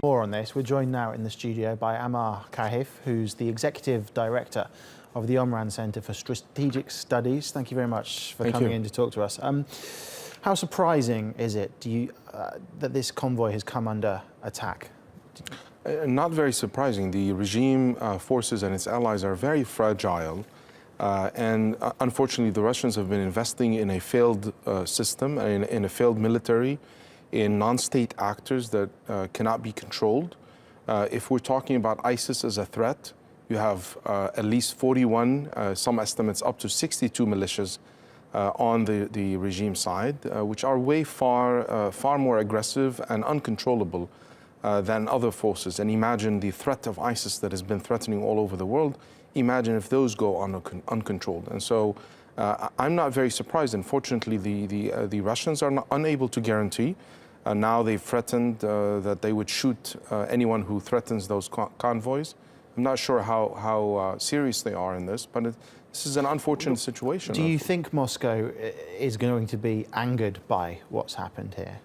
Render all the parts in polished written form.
More on this, we're joined now in the studio by Ammar Kahf, who's the Executive Director of the Omran Centre for Strategic Studies. Thank you very much for coming in to talk to us. How surprising is it that this convoy has come under attack? Not very surprising. The regime forces and its allies are very fragile. And unfortunately, the Russians have been investing in a failed system, in a failed military, in non-state actors that cannot be controlled. If we're talking about ISIS as a threat, you have at least 41, some estimates up to 62 militias on the regime side, which are way far more aggressive and uncontrollable than other forces. And imagine the threat of ISIS that has been threatening all over the world. Imagine if those go uncontrolled. And so I'm not very surprised. Unfortunately, the Russians are unable to guarantee. Now they've threatened that they would shoot anyone who threatens those convoys. I'm not sure how serious they are in this, but this is an unfortunate situation. Do you think Moscow is going to be angered by what's happened here?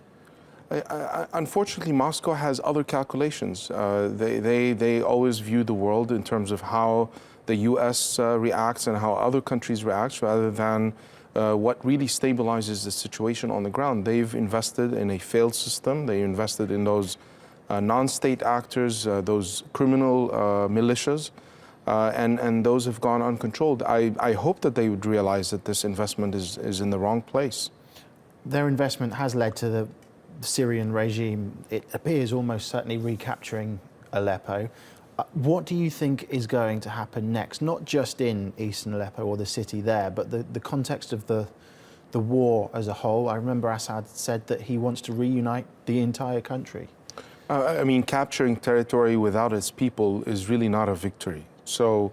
Unfortunately, Moscow has other calculations. They always view the world in terms of how the U.S. reacts and how other countries react, rather than what really stabilizes the situation on the ground. They've invested in a failed system. They invested in those non-state actors, those criminal militias, and those have gone uncontrolled. I hope that they would realize that this investment is in the wrong place. Their investment has led to the Syrian regime, it appears, almost certainly recapturing Aleppo. What do you think is going to happen next, not just in eastern Aleppo or the city there, but the context of the war as a whole? I remember Assad said that he wants to reunite the entire country. I mean, capturing territory without its people is really not a victory. So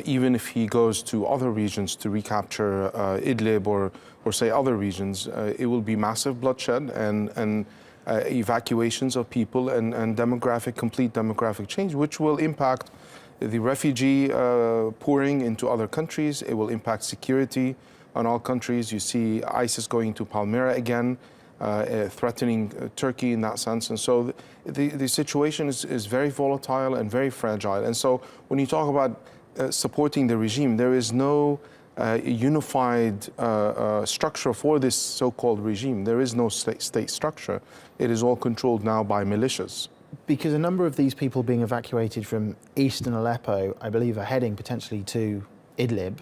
even if he goes to other regions to recapture Idlib or say other regions, it will be massive bloodshed and evacuations of people and complete demographic change, which will impact the refugee pouring into other countries. It will impact security on all countries. You see ISIS going to Palmyra again, threatening Turkey in that sense. And so the situation is very volatile and very fragile. And so when you talk about supporting the regime, there is no unified structure for this so-called regime. There is no state structure. It is all controlled now by militias. Because a number of these people being evacuated from eastern Aleppo, I believe, are heading potentially to Idlib.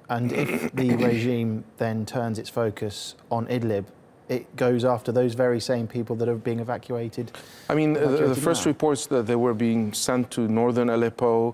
And if the regime then turns its focus on Idlib, it goes after those very same people that are being evacuated. I mean, the first reports that they were being sent to northern Aleppo.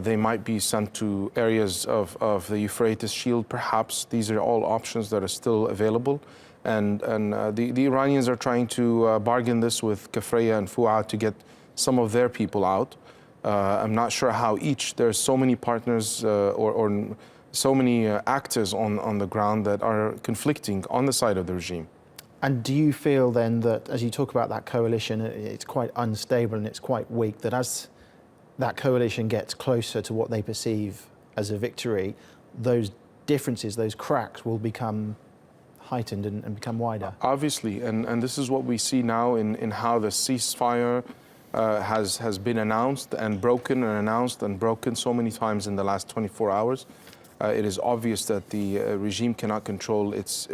They might be sent to areas of the Euphrates Shield, perhaps. These are all options that are still available. And the Iranians are trying to bargain this with Kafraya and Fu'ad to get some of their people out. I'm not sure how there's so many partners or so many actors on the ground that are conflicting on the side of the regime. And do you feel then that, as you talk about that coalition, it's quite unstable and it's quite weak, that as that coalition gets closer to what they perceive as a victory, those differences, those cracks will become heightened and become wider? Obviously, and this is what we see now in how the ceasefire has been announced and broken and announced and broken so many times in the last 24 hours. It is obvious that the regime cannot control its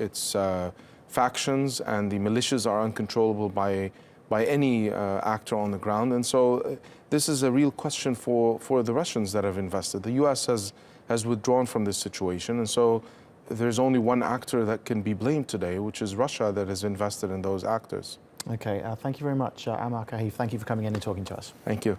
factions, and the militias are uncontrollable by any actor on the ground. And so this is a real question for the Russians that have invested. The U.S. has withdrawn from this situation, and so there's only one actor that can be blamed today, which is Russia, that has invested in those actors. Okay, thank you very much, Ammar Kahf. Thank you for coming in and talking to us. Thank you.